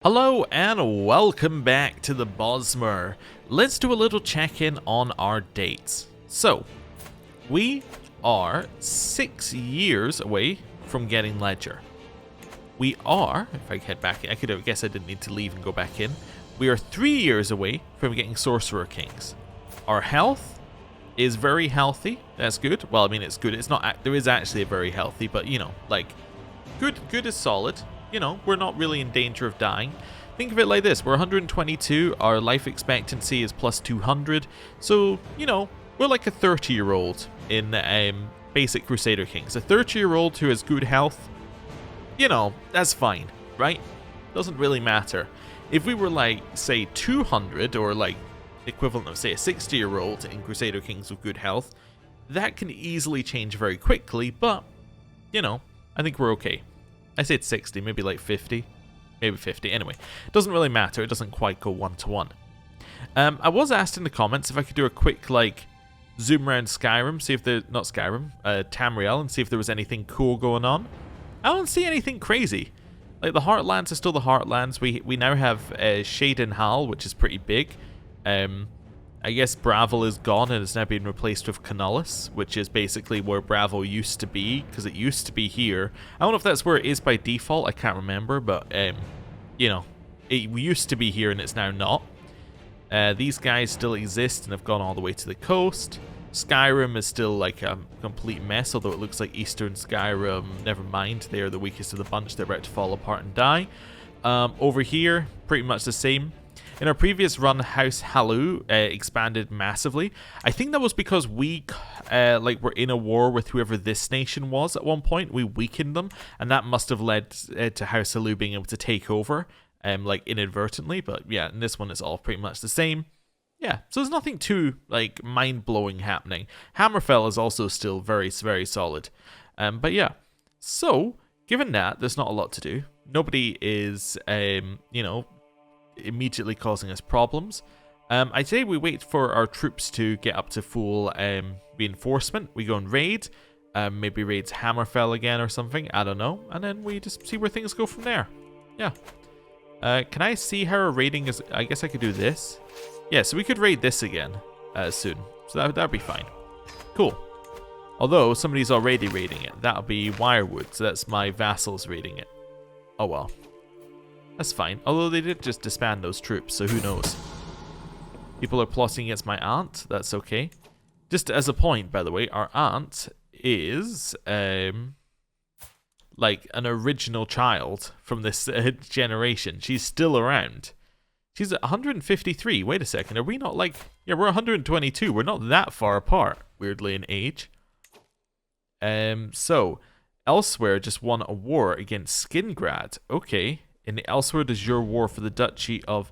Hello and welcome back to the Bosmer. Let's do a little check-in on our dates. So, we are 6 years away from getting Ledger. We are, if I head back, I guess I didn't need to leave and go back in. We are 3 years away from getting Crusader Kings. Our health is very healthy. That's good. Well, I mean, it's good. It's not. There is actually a very healthy, but you know, like, good is solid. You know, we're not really in danger of dying. Think of it like this. We're 122. Our life expectancy is plus 200. So, you know, we're like a 30-year-old in basic Crusader Kings. A 30-year-old who has good health, you know, that's fine, right? Doesn't really matter. If we were like, say, 200 or like equivalent of, say, a 60-year-old in Crusader Kings with good health, that can easily change very quickly, but, you know, I think we're okay. I said 60, maybe like 50. Maybe 50. Anyway, it doesn't really matter. It doesn't quite go one-to-one. I was asked in the comments if I could do a quick, like, zoom around Skyrim, see if there... Not Skyrim, Tamriel, and see if there was anything cool going on. I don't see anything crazy. Like, the Heartlands are still the Heartlands. We now have Shadenhal, which is pretty big. I guess Bravel is gone and it's now been replaced with Canolus, which is basically where Bravel used to be, because it used to be here. I don't know if that's where it is by default, I can't remember, but, you know, it used to be here and it's now not. These guys still exist and have gone all the way to the coast. Skyrim is still like a complete mess, although it looks like Eastern Skyrim, never mind, they are the weakest of the bunch, they're about to fall apart and die. Over here, pretty much the same. In our previous run, House Halu expanded massively. I think that was because we were in a war with whoever this nation was at one point. We weakened them, and that must have led to House Halu being able to take over, like inadvertently. But yeah, in this one, it's all pretty much the same. Yeah, so there's nothing too like mind-blowing happening. Hammerfell is also still very, very solid. But yeah, so given that, there's not a lot to do. Nobody is, you know, immediately causing us problems. I'd say we wait for our troops to get up to full reinforcement. We go and raid, maybe raids Hammerfell again or something, I don't know, and then we just see where things go from there. Yeah. Can I see how our raiding is? I guess I could do this. Yeah, so we could raid this again soon, so that'd be fine. Cool. Although somebody's already raiding it. That'll be Wirewood, so that's my vassals raiding it. Oh well. That's fine. Although they did just disband those troops, so who knows. People are plotting against my aunt. That's okay. Just as a point, by the way, our aunt is like an original child from this generation. She's still around. She's at 153. Wait a second. Are we not like... Yeah, we're 122. We're not that far apart, weirdly, in age. So, Elsewhere just won a war against Skingrad. Okay. In Elsewhere does your war for the Duchy of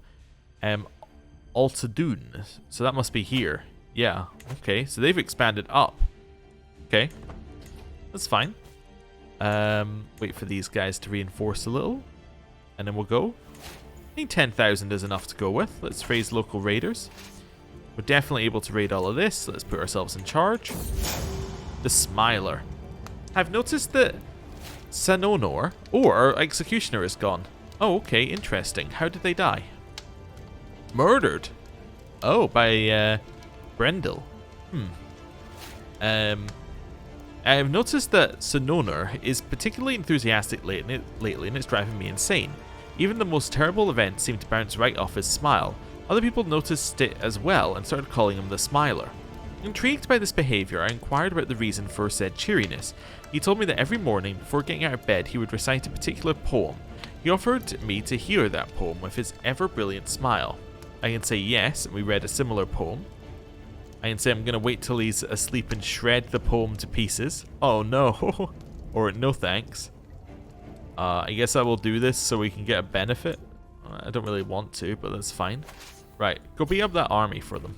Altadun. So that must be here. Yeah, okay. So they've expanded up. Okay. That's fine. Wait for these guys to reinforce a little. And then we'll go. I think 10,000 is enough to go with. Let's raise local raiders. We're definitely able to raid all of this. Let's put ourselves in charge. The Smiler. I've noticed that Sanonor, or our Executioner, is gone. Oh, okay, interesting. How did they die? Murdered? Oh, by Brendel. I've noticed that Sanonor is particularly enthusiastic lately, and it's driving me insane. Even the most terrible events seem to bounce right off his smile. Other people noticed it as well and started calling him the Smiler. Intrigued by this behavior, I inquired about the reason for said cheeriness. He told me that every morning, before getting out of bed, he would recite a particular poem. He offered me to hear that poem with his ever-brilliant smile. I can say yes, and we read a similar poem. I can say I'm going to wait till he's asleep and shred the poem to pieces. Oh no. Or no thanks. I guess I will do this so we can get a benefit. I don't really want to, but that's fine. Right, go beat up that army for them.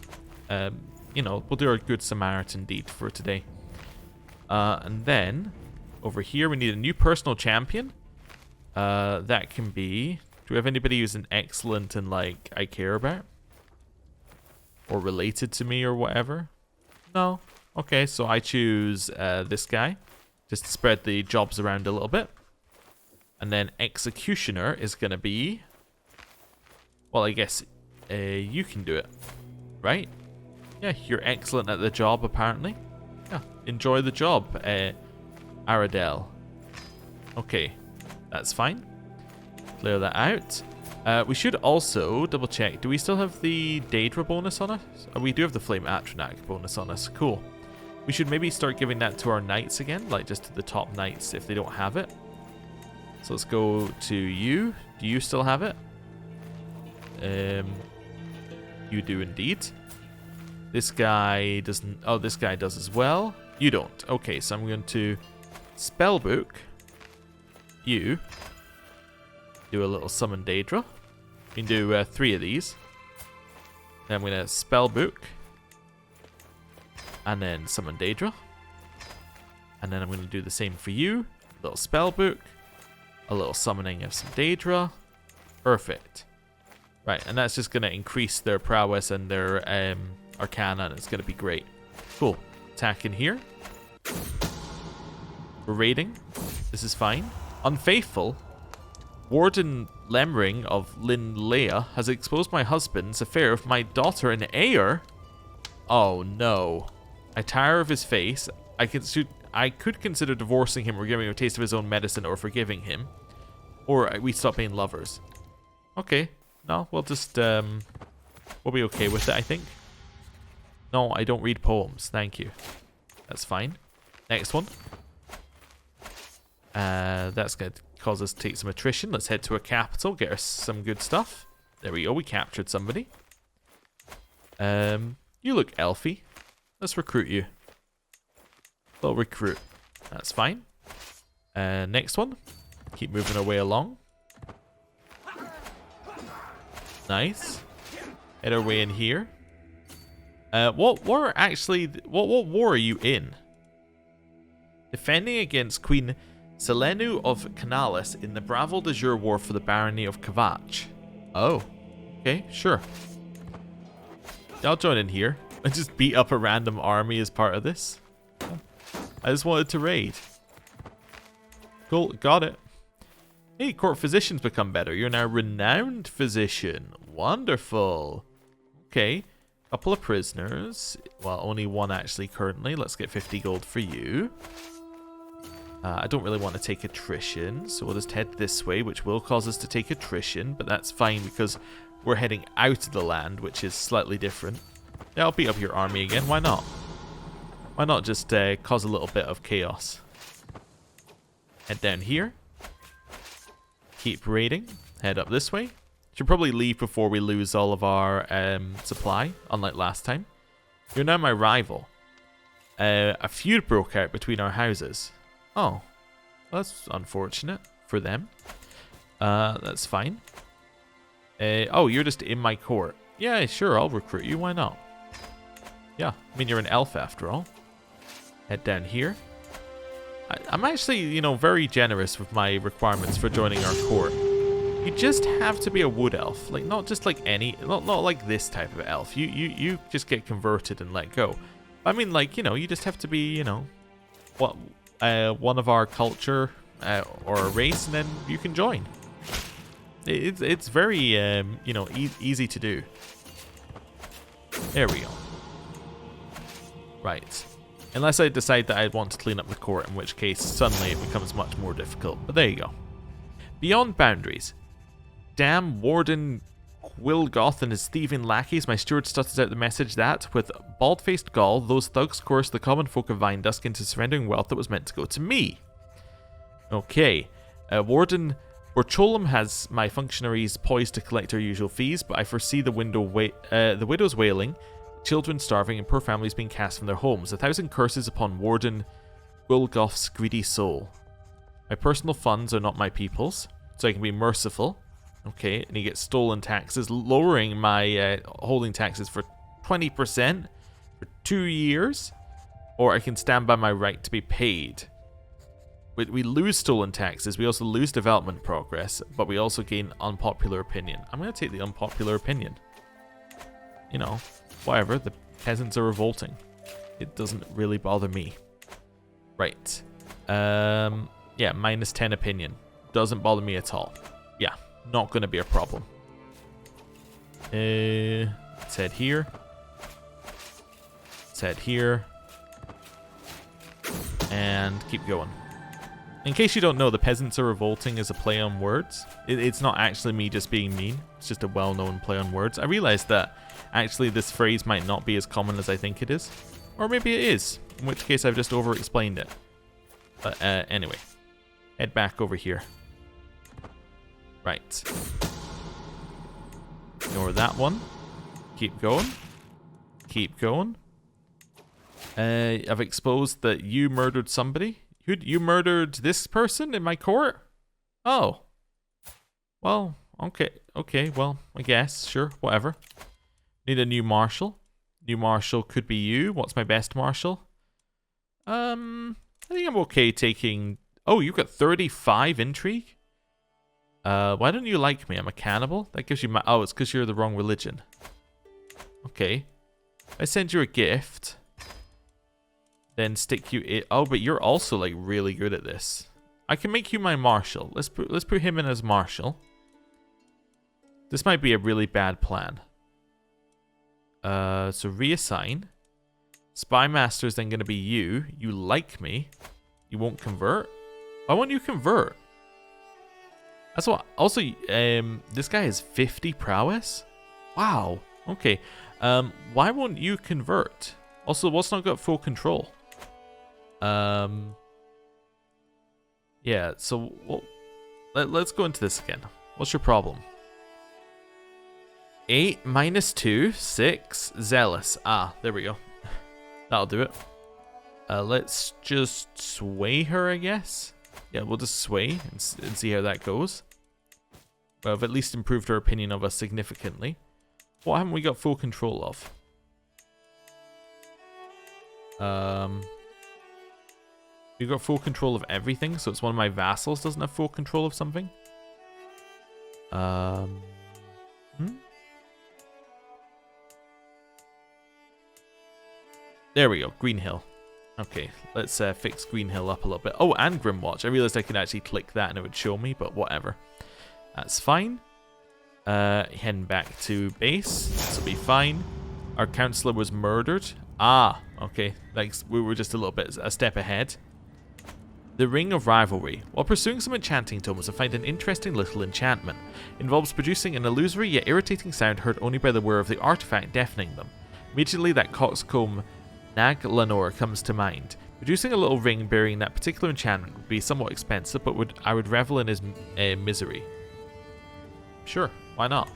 You know, we'll do our good Samaritan deed for today. And then, over here we need a new personal champion. That can be... Do we have anybody who's an excellent and, like, I care about? Or related to me or whatever? No. Okay, so I choose this guy. Just to spread the jobs around a little bit. And then Executioner is going to be Well, I guess you can do it, right? Yeah, you're excellent at the job, apparently. Yeah, enjoy the job, Aradel. Okay, that's fine. Clear that out. We should also double check. Do we still have the Daedra bonus on us? We do have the Flame Atronak bonus on us. Cool. We should maybe start giving that to our knights again, like just to the top knights if they don't have it. So let's go to you. Do you still have it? You do indeed. This guy doesn't. Oh, this guy does as well. You don't. Okay, so I'm going to spellbook you. Do a little summon Daedra. We can do 3 of these. Then I'm going to spellbook. And then summon Daedra. And then I'm going to do the same for you. A little spellbook. A little summoning of some Daedra. Perfect. Right, and that's just going to increase their prowess and their arcana, and it's going to be great. Cool. Attack in here. We're raiding. This is fine. Unfaithful. Warden Lemring of Linlea has exposed my husband's affair with my daughter and heir. Oh no. I tire of his face. I could consider divorcing him or giving him a taste of his own medicine or forgiving him. Or we stop being lovers. Okay. No, we'll just, we'll be okay with it, I think. No, I don't read poems. Thank you. That's fine. Next one. That's going to cause us to take some attrition. Let's head to a capital, get us some good stuff. There we go, we captured somebody. You look elfy. Let's recruit you. We'll recruit. That's fine. Next one. Keep moving our way along. Nice. Head our way in here. What war are you in? Defending against Queen Selenu of Canalis in the Bravo de Jure War for the Barony of Kavach. Oh. Okay, sure. I'll join in here. I just beat up a random army as part of this. I just wanted to raid. Cool, got it. Hey, court physicians become better. You're now renowned physician. Wonderful. Okay. Couple of prisoners. Well, only one actually currently. Let's get 50 gold for you. I don't really want to take attrition, so we'll just head this way, which will cause us to take attrition, but that's fine because we're heading out of the land, which is slightly different. Yeah, I'll beat up your army again. Why not? Why not just cause a little bit of chaos? Head down here. Keep raiding. Head up this way. Should probably leave before we lose all of our supply, unlike last time. You're now my rival. A feud broke out between our houses. Oh, that's unfortunate for them. That's fine. Oh, you're just in my court. Yeah, sure, I'll recruit you. Why not? Yeah, I mean, you're an elf after all. Head down here. I'm actually, you know, very generous with my requirements for joining our court. You just have to be a wood elf. Like, not just like any, not like this type of elf. You just get converted and let go. I mean, like, you know, you just have to be, you know, what, one of our culture or a race, and then you can join. It's very, you know, easy to do. There we go. Right. Unless I decide that I want to clean up the court, in which case suddenly it becomes much more difficult. But there you go. Beyond boundaries. Damn Warden Quilgoth and his thieving lackeys, my steward stutters out the message that, with bald-faced gall, those thugs coerced the common folk of Vindusk into surrendering wealth that was meant to go to me. Okay. Warden Borcholum has my functionaries poised to collect our usual fees, but I foresee the widows wailing, children starving, and poor families being cast from their homes. 1,000 curses upon Warden Quilgoth's greedy soul. My personal funds are not my people's, so I can be merciful. Okay, and he gets stolen taxes, lowering my holding taxes for 20% for 2 years. Or I can stand by my right to be paid. We lose stolen taxes, we also lose development progress, but we also gain unpopular opinion. I'm going to take the unpopular opinion. You know, whatever, the peasants are revolting. It doesn't really bother me. Right. Yeah, -10 opinion. Doesn't bother me at all. Yeah, not going to be a problem. Let's head here. Let's head here. And keep going. In case you don't know, the peasants are revolting is a play on words. It's not actually me just being mean. It's just a well-known play on words. I realized that actually this phrase might not be as common as I think it is. Or maybe it is, in which case I've just over-explained it. But anyway, head back over here. Right. Ignore that one. Keep going. Keep going. I've exposed that you murdered somebody. You murdered this person in my court? Oh. Well, okay. Okay, well, I guess. Sure, whatever. Need a new marshal. New marshal could be you. What's my best marshal? I think I'm okay taking... Oh, you got 35 intrigue? Why don't you like me? I'm a cannibal? That gives you... Oh, it's because you're the wrong religion. Okay. I send you a gift... Then stick you in. Oh, but you're also like really good at this. I can make you my marshal. Let's put him in as marshal. This might be a really bad plan. So reassign. Spy master is then going to be you. You like me. You won't convert. Why won't you convert? That's what. Also, this guy has 50 prowess. Wow. Okay. Why won't you convert? Also, what's not got full control? Yeah, so let's go into this again. What's your problem? 8 minus 2, 6, zealous. Ah, there we go. That'll do it. Let's just sway her, I guess. Yeah, we'll just sway and see how that goes. Well, I've at least improved her opinion of us significantly. What haven't we got full control of? We got full control of everything, so it's one of my vassals doesn't have full control of something. There we go, Green Hill. Okay, let's fix Green Hill up a little bit. Oh, and Grimwatch. I realized I could actually click that and it would show me, but whatever. That's fine. Heading back to base. This will be fine. Our counselor was murdered. Ah, okay. Like we were just a step ahead. The Ring of Rivalry. While pursuing some enchanting tomes, I find an interesting little enchantment. It involves producing an illusory yet irritating sound heard only by the wearer of the artifact, deafening them. Immediately that coxcomb Nag Lenore comes to mind. Producing a little ring bearing that particular enchantment would be somewhat expensive, but I would revel in his misery. Sure, why not?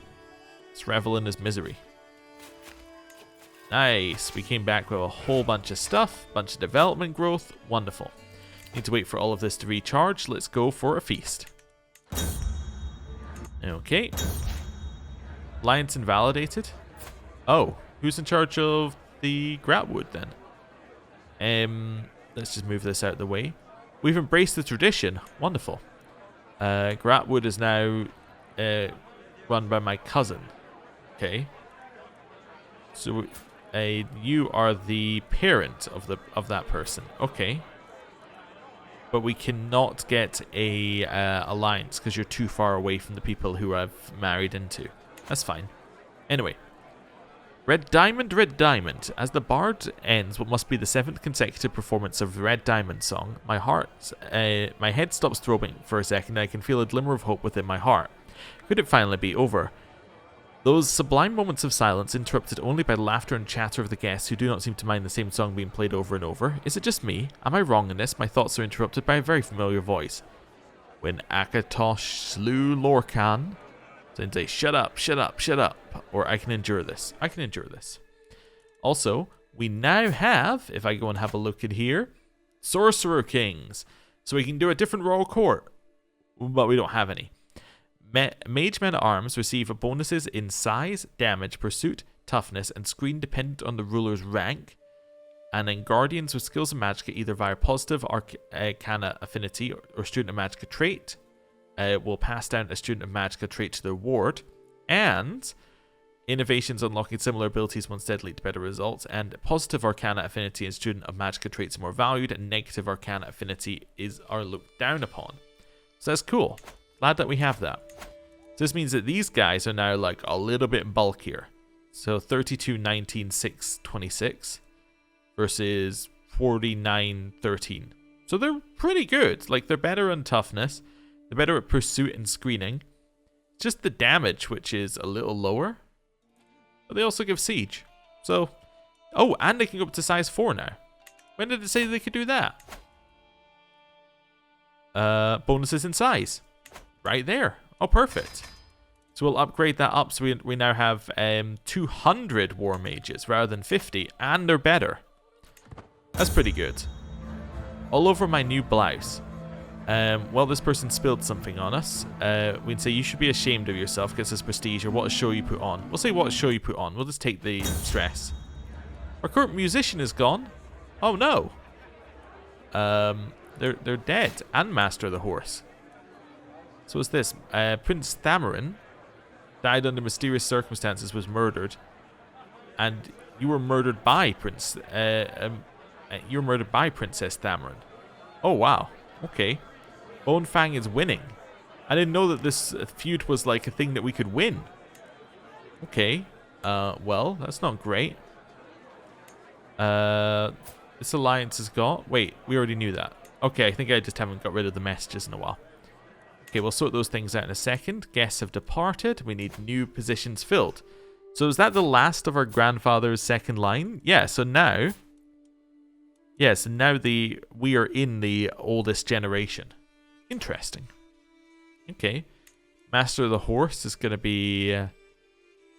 Let's revel in his misery. Nice, we came back with a whole bunch of stuff, bunch of development growth, wonderful. Need to wait for all of this to recharge. Let's go for a feast. Okay. Alliance invalidated. Oh, who's in charge of the Gratwood then? Let's just move this out of the way. We've embraced the tradition. Wonderful. Gratwood is now run by my cousin. Okay. So you are the parent of that person. Okay. But we cannot get a alliance because you're too far away from the people who I've married into. That's fine. Anyway. Red Diamond, Red Diamond. As the bard ends what must be the 7th consecutive performance of the Red Diamond song, my head stops throbbing for a second and I can feel a glimmer of hope within my heart. Could it finally be over? Those sublime moments of silence, interrupted only by the laughter and chatter of the guests who do not seem to mind the same song being played over and over. Is it just me? Am I wrong in this? My thoughts are interrupted by a very familiar voice. When Akatosh slew Lorcan, then say, shut up, shut up, shut up. Or I can endure this. I can endure this. Also, we now have, if I go and have a look at here, Sorcerer Kings. So we can do a different royal court, but we don't have any. Mage Men at Arms receive bonuses in size, damage, pursuit, toughness, and screen dependent on the ruler's rank. And then Guardians with skills in Magicka either via positive Arcana affinity or student of Magicka trait will pass down a student of Magicka trait to their ward. And innovations unlocking similar abilities will instead lead to better results. And positive Arcana affinity and student of Magicka traits are more valued, and negative Arcana affinity are looked down upon. So that's cool. Glad that we have that. So this means that these guys are now like a little bit bulkier. So 32, 19, 6, 26 versus 49, 13. So they're pretty good. Like, they're better on toughness. They're better at pursuit and screening. Just the damage, which is a little lower. But they also give siege. So, oh, and they can go up to size 4 now. When did it say they could do that? Bonuses in size. Right there. Oh, perfect. So we'll upgrade that up so we now have 200 war mages rather than 50. And they're better. That's pretty good. All over my new blouse. Well, this person spilled something on us. We can say, you should be ashamed of yourself, gets us prestige, or what a show you put on. We'll say what a show you put on. We'll just take the stress. Our current musician is gone. Oh no. They're dead. And Master of the Horse. So what's this? Prince Tamriel died under mysterious circumstances, was murdered. And you were murdered by Princess Tamriel. Oh wow. Okay. Bonefang is winning. I didn't know that this feud was like a thing that we could win. Okay. Well, that's not great. This alliance has got... Wait, we already knew that. Okay, I think I just haven't got rid of the messages in a while. Okay, we'll sort those things out in a second. Guests have departed. We need new positions filled. So is that the last of our grandfather's second line? Yeah, so now... Yes, and now we are in the oldest generation. Interesting. Okay. Master of the Horse is going to be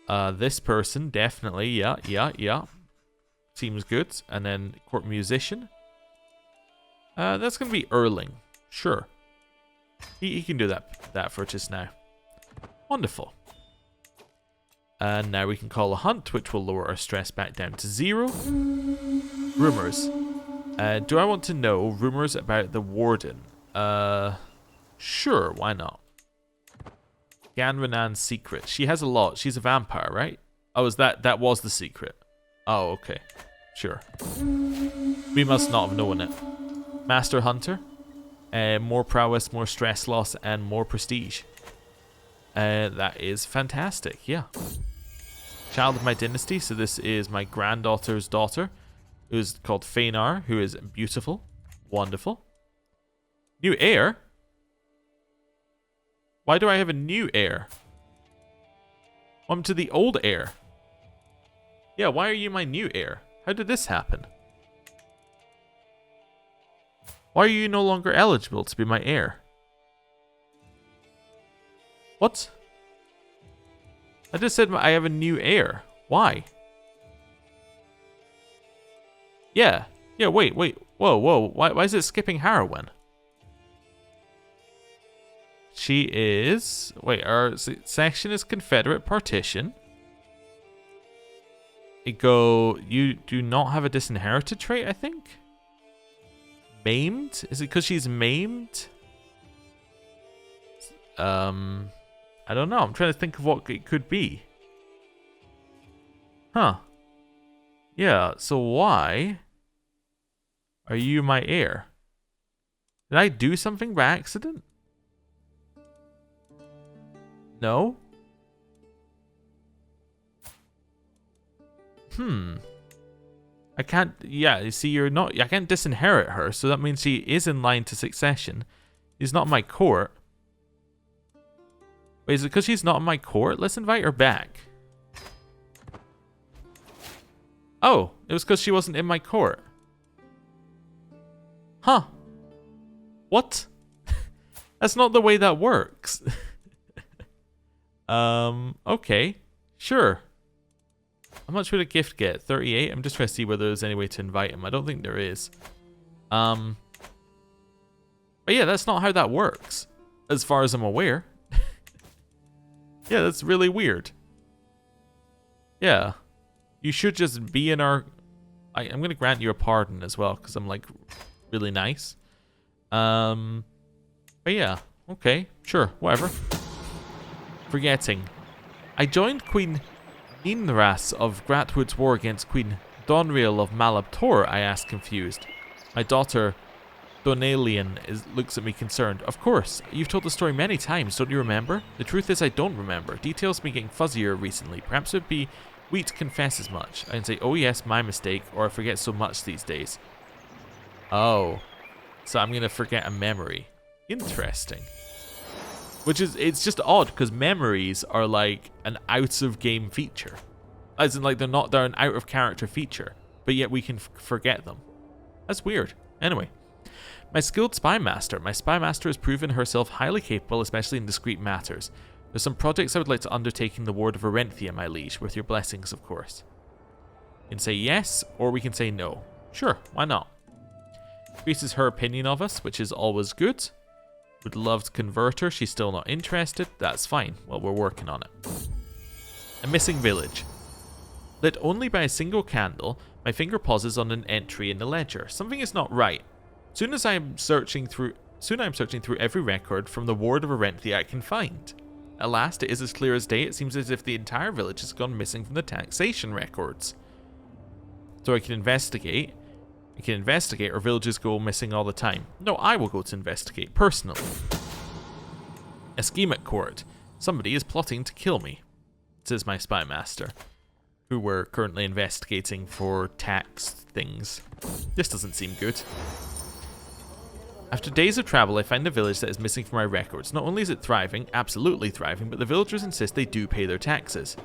this person, definitely. Yeah. Seems good. And then Court Musician. That's going to be Erling. Sure. He can do that for just now. Wonderful. And now we can call a hunt, which will lower our stress back down to 0. Rumors. Do I want to know rumors about the Warden? Sure, why not? Ganranan's secret. She has a lot. She's a vampire, right? Oh, that was the secret. Oh, okay. Sure. We must not have known it. Master Hunter. More prowess, more stress loss, and more prestige. That is fantastic, yeah. Child of my dynasty, so this is my granddaughter's daughter, who's called Fenar, who is beautiful. Wonderful. New heir? Why do I have a new heir? I'm to the old heir. Yeah, why are you my new heir? How did this happen? Why are you no longer eligible to be my heir? What? I just said I have a new heir. Why? Yeah, wait. Whoa. Why is it skipping Harrowin? She is... Wait, our section is Confederate Partition. You do not have a disinherited trait, I think? Maimed? Is it because she's maimed? I don't know. I'm trying to think of what it could be. Huh. Yeah, so why are you my heir? Did I do something by accident? No? I can't... Yeah, you see, you're not... I can't disinherit her, so that means she is in line to succession. She's not my court. Wait, is it because she's not in my court? Let's invite her back. Oh, it was because she wasn't in my court. Huh. What? That's not the way that works. Okay. Sure. How much would a gift get? 38? I'm just trying to see whether there's any way to invite him. I don't think there is. But yeah, that's not how that works. As far as I'm aware. Yeah, that's really weird. Yeah. You should just be in our... I'm going to grant you a pardon as well, because I'm, like, really nice. But yeah. Okay. Sure. Whatever. Forgetting. I joined Queen Ninras of Gratwood's war against Queen Donriel of Malabtor, I asked, confused. My daughter Donalian looks at me concerned. Of course, you've told the story many times, don't you remember? The truth is I don't remember. Details have been getting fuzzier recently. Perhaps it would be weak to confess as much. I can say, oh yes, my mistake, or I forget so much these days. Oh. So I'm going to forget a memory. Interesting. Which is, it's just odd, because memories are like an out-of-game feature. As in, like, they're an out-of-character feature, but yet we can forget them. That's weird. Anyway. My skilled spy master. My spy master has proven herself highly capable, especially in discreet matters. There's some projects I would like to undertake in the ward of Arenthia, my liege, with your blessings, of course. We can say yes, or we can say no. Sure, why not? Increases her opinion of us, which is always good. Would love to convert her. She's still not interested. That's fine. Well, we're working on it. A missing village. Lit only by a single candle, my finger pauses on an entry in the ledger. Something is not right. Soon I'm searching through every record from the ward of Arenthia I can find. At last, it is as clear as day. It seems as if the entire village has gone missing from the taxation records. So I can investigate. Or villages go missing all the time. No, I will go to investigate, personally. A scheme at court. Somebody is plotting to kill me, says my spy master, who we're currently investigating for tax things. This doesn't seem good. After days of travel, I find a village that is missing from my records. Not only is it thriving, absolutely thriving, but the villagers insist they do pay their taxes.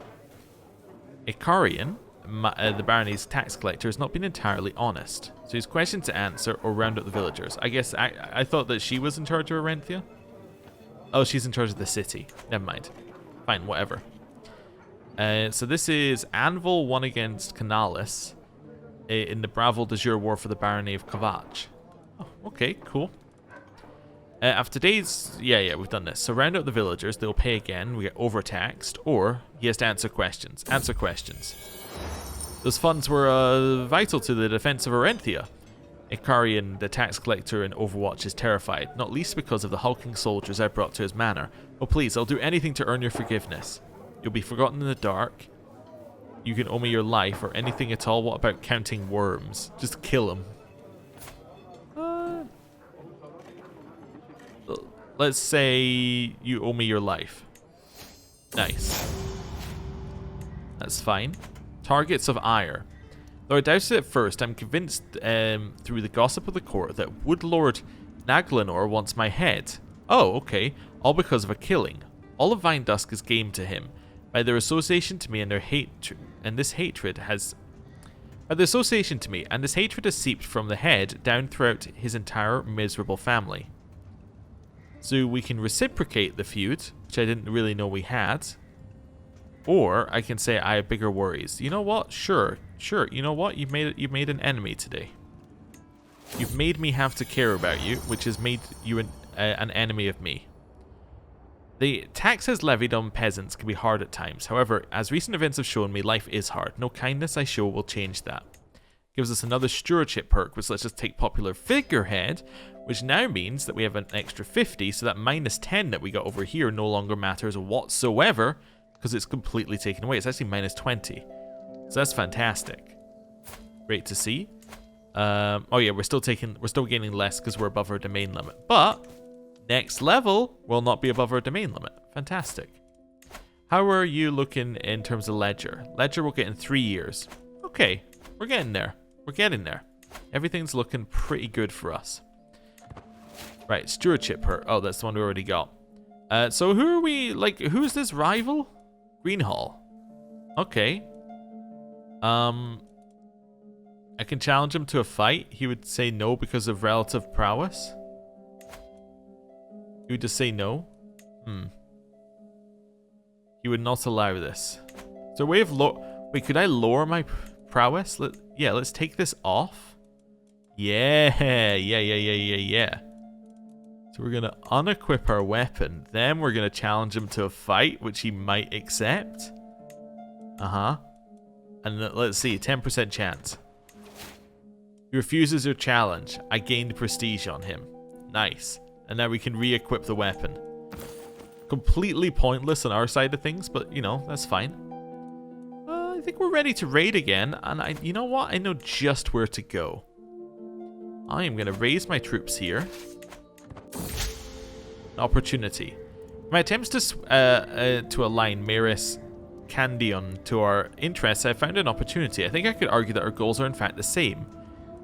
Ikarian, the barony's tax collector, has not been entirely honest. So he's questioned to answer or round up the villagers. I guess I thought that she was in charge of Arenthia. Oh, she's in charge of the city. Never mind. Fine, whatever. So this is Anvil won against Canalis in the Bravil de Jure War for the barony of Kavach. Oh, okay, cool. After days, yeah, we've done this. So round up the villagers, they'll pay again, we get overtaxed, or he has to answer questions. Answer questions. Those funds were vital to the defense of Arenthia. Ikarian, the tax collector in Overwatch, is terrified, not least because of the hulking soldiers I brought to his manor. Oh please, I'll do anything to earn your forgiveness. You'll be forgotten in the dark. You can owe me your life, or anything at all. What about counting worms? Just kill them. Let's say you owe me your life. Nice. That's fine. Targets of ire. Though I doubted it at first, I'm convinced through the gossip of the court that Woodlord Naglanor wants my head. Oh, okay. All because of a killing. All of Vine Dusk is game to him. By their association to me and their this hatred has seeped from the head down throughout his entire miserable family. So we can reciprocate the feud, which I didn't really know we had. Or I can say I have bigger worries. You know what? Sure. You know what? You've made an enemy today. You've made me have to care about you, which has made you an enemy of me. The taxes levied on peasants can be hard at times. However, as recent events have shown me, life is hard. No kindness I show will change that. Gives us another stewardship perk, which lets us take popular figurehead, which now means that we have an extra 50, so that minus 10 that we got over here no longer matters whatsoever, because it's completely taken away. It's actually minus 20. So that's fantastic. Great to see. Oh yeah, we're still gaining less because we're above our domain limit. But next level will not be above our domain limit. Fantastic. How are you looking in terms of ledger? Ledger will get in 3 years. Okay, we're getting there. We're getting there. Everything's looking pretty good for us. Right, stewardship perk. Oh, that's the one we already got. So who are we, who's this rival? Greenhall. Okay. I can challenge him to a fight. He would say no because of relative prowess. He would just say no. He would not allow this. Is there a way of wait, could I lower my prowess? Let's take this off. Yeah. So we're gonna unequip our weapon. Then we're gonna challenge him to a fight, which he might accept. And let's see, 10% chance. He refuses your challenge. I gained prestige on him. Nice. And now we can re-equip the weapon. Completely pointless on our side of things, but you know, that's fine. I think we're ready to raid again, and you know what? I know just where to go. I am going to raise my troops here. An opportunity. My attempts to align Maris Candion to our interests, I found an opportunity. I think I could argue that our goals are in fact the same.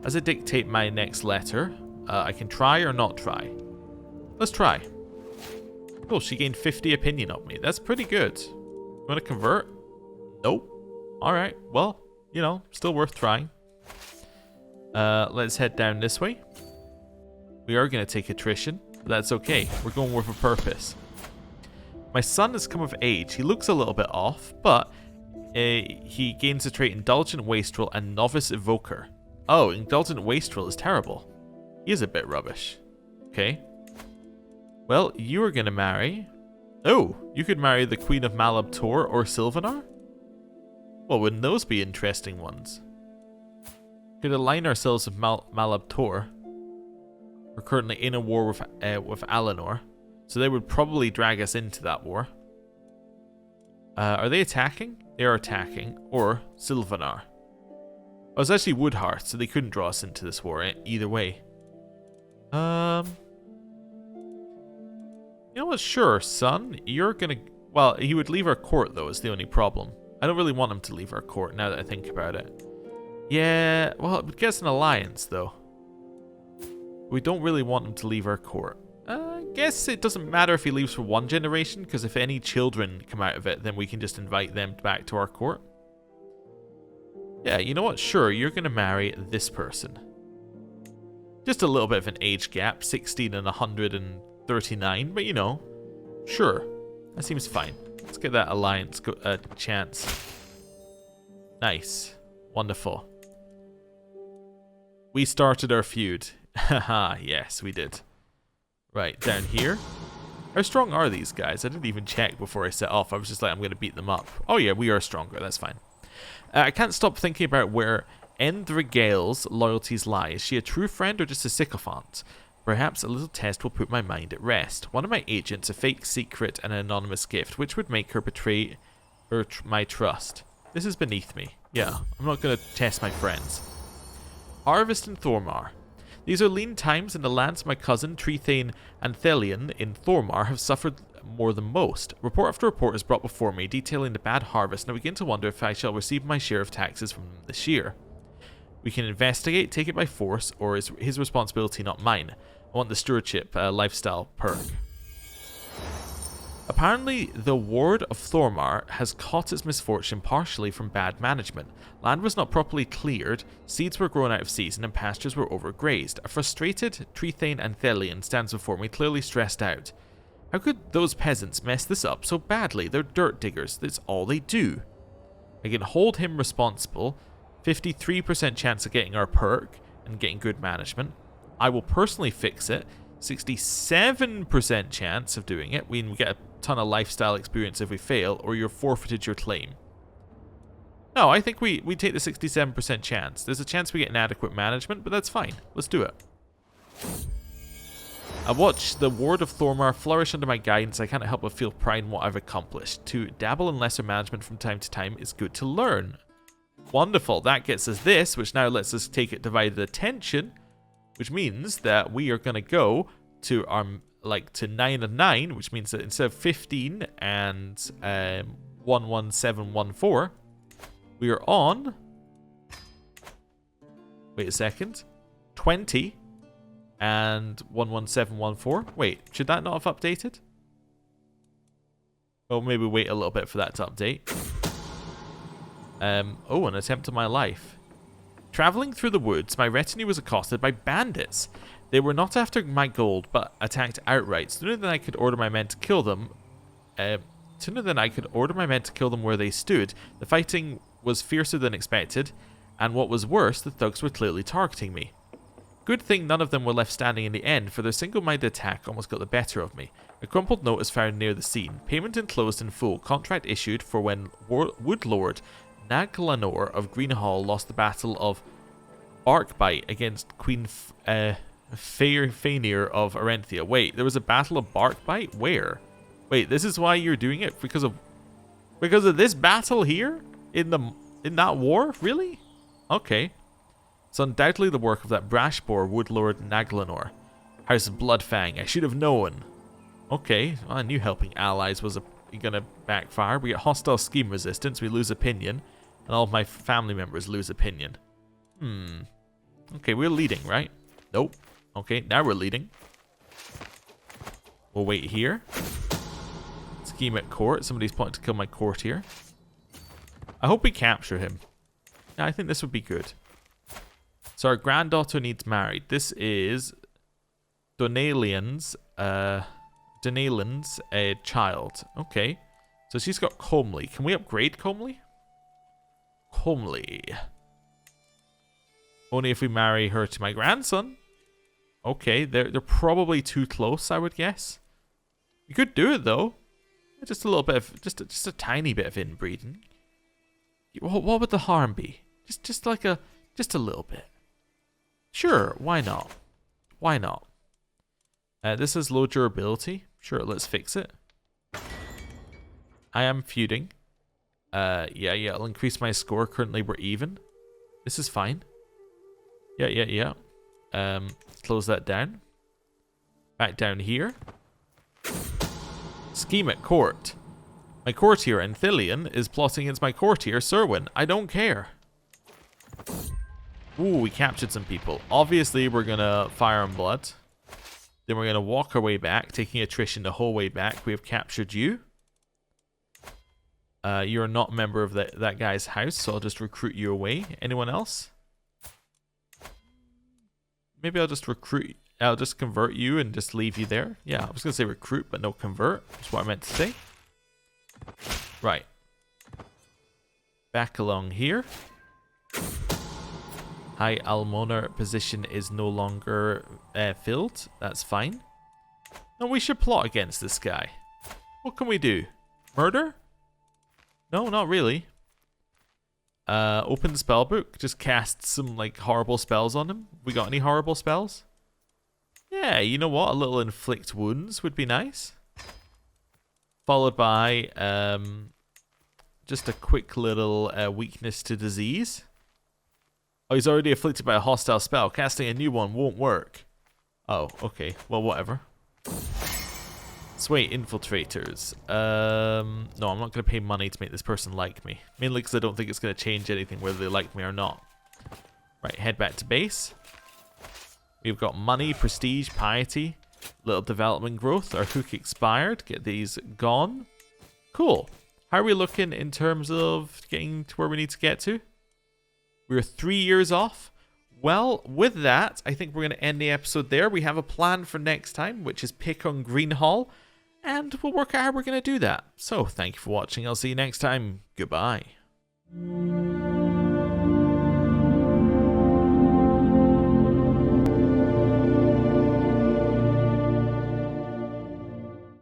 As I dictate my next letter, I can try or not try. Let's try. Oh, she gained 50 opinion of me. That's pretty good. You want to convert? Nope. Alright, well, you know, still worth trying. Let's head down this way. We are going to take attrition, but that's okay. We're going with a purpose. My son has come of age. He looks a little bit off, but he gains the trait Indulgent Wastrel and Novice Evoker. Oh, Indulgent Wastrel is terrible. He is a bit rubbish. Okay. Well, you are going to marry... Oh, you could marry the Queen of Malab Tor or Sylvanar? Well, wouldn't those be interesting ones? Could align ourselves with Malab Tor. We're currently in a war with Alinor, so they would probably drag us into that war. Are they attacking? They are attacking. Or Sylvanar. Oh, it's actually Woodhearth, so they couldn't draw us into this war either way. You know what? Sure, son. You're gonna... Well, he would leave our court, though, is the only problem. I don't really want him to leave our court, now that I think about it. Yeah, well, it gets an alliance, though. We don't really want him to leave our court. I guess it doesn't matter if he leaves for one generation, because if any children come out of it, then we can just invite them back to our court. Yeah, you know what? Sure, you're going to marry this person. Just a little bit of an age gap, 16 and 139, but you know, sure. That seems fine. Let's get that alliance chance. Nice. Wonderful. We started our feud. Haha, yes, we did. Right, down here. How strong are these guys? I didn't even check before I set off. I was just like, I'm going to beat them up. Oh yeah, we are stronger. That's fine. I can't stop thinking about where Endrigale's loyalties lie. Is she a true friend or just a sycophant? Perhaps a little test will put my mind at rest. One of my agents, a fake secret and an anonymous gift, which would make her betray my trust. This is beneath me. Yeah, I'm not going to test my friends. Harvest in Thormar. These are lean times, and the lands my cousin, Trethane and Thelion in Thormar have suffered more than most. Report after report is brought before me, detailing the bad harvest, and I begin to wonder if I shall receive my share of taxes from them this year. We can investigate, take it by force, or is his responsibility, not mine. I want the stewardship lifestyle perk. Apparently, the ward of Thormar has caught its misfortune partially from bad management. Land was not properly cleared, seeds were grown out of season, and pastures were overgrazed. A frustrated Trethane and Thelion stands before me, clearly stressed out. How could those peasants mess this up so badly? They're dirt diggers, that's all they do. I can hold him responsible, 53% chance of getting our perk and getting good management. I will personally fix it, 67% chance of doing it. We get a ton of lifestyle experience if we fail, or you're forfeited your claim. No, I think we take the 67% chance. There's a chance we get inadequate management, but that's fine. Let's do it. I watch the Ward of Thormar flourish under my guidance. I can't help but feel pride in what I've accomplished. To dabble in lesser management from time to time is good to learn. Wonderful. That gets us this, which now lets us take it divided attention, which means that we are going to go to our to 9 and 9, which means that instead of 15 and 11714, we are on, wait a second, 20 and 11714. Wait, should that not have updated? Oh, maybe wait a little bit for that to update. Oh, an attempt on my life. Traveling through the woods, my retinue was accosted by bandits. They were not after my gold, but attacked outright. Sooner than I could order my men to kill them, where they stood, the fighting was fiercer than expected, and what was worse, the thugs were clearly targeting me. Good thing none of them were left standing in the end, for their single-minded attack almost got the better of me. A crumpled note is found near the scene. Payment enclosed in full. Contract issued for when Woodlord Naglanor of Greenhall lost the battle of Barkbite against Queen Faenir of Arenthia. Wait, there was a battle of Barkbite? Where? Wait, this is why you're doing it? Because of this battle here? In that war? Really? Okay. It's undoubtedly the work of that brashboar Woodlord Naglanor. House of Bloodfang, I should have known. Okay, well, I knew helping allies was gonna backfire. We get hostile scheme resistance, we lose opinion, and all of my family members lose opinion. Okay, we're leading, right? Nope. Okay, now we're leading. We'll wait here. Scheme at court. Somebody's plotting to kill my courtier. I hope we capture him. Yeah, I think this would be good. So our granddaughter needs married. This is Donalian's child. Okay. So she's got Comely. Can we upgrade Comely? Comely. Only if we marry her to my grandson. Okay, they're probably too close, I would guess. We could do it though. Just a little bit of just a tiny bit of inbreeding. What would the harm be? Just a little bit. Sure, why not? Why not? This is low durability. Sure, let's fix it. I am feuding. Yeah, it'll increase my score. Currently we're even. This is fine. Yeah. Close that down. Back down here. Scheme at court. My courtier, Anthilion, is plotting against my courtier, Serwyn. I don't care. Ooh, we captured some people. Obviously, we're gonna fire on blood. Then we're gonna walk our way back, taking attrition the whole way back. We have captured you. You're not a member of that guy's house, so I'll just recruit you away. Anyone else? Maybe I'll just convert you and just leave you there. Yeah, I was going to say recruit, but no convert. That's what I meant to say. Right. Back along here. High Almoner position is no longer filled. That's fine. No, we should plot against this guy. What can we do? Murder? No, not really. Open the spell book. Just cast some like horrible spells on him. We got any horrible spells? Yeah, you know what? A little inflict wounds would be nice. Followed by just a quick little weakness to disease. Oh, he's already afflicted by a hostile spell. Casting a new one won't work. Oh, okay. Well, whatever. Sway infiltrators. No, I'm not going to pay money to make this person like me. Mainly because I don't think it's going to change anything whether they like me or not. Right, head back to base. We've got money, prestige, piety, little development growth. Our hook expired. Get these gone. Cool. How are we looking in terms of getting to where we need to get to? We're 3 years off. Well, with that, I think we're going to end the episode there. We have a plan for next time, which is pick on Greenhall. And we'll work out how we're going to do that. So, thank you for watching. I'll see you next time. Goodbye.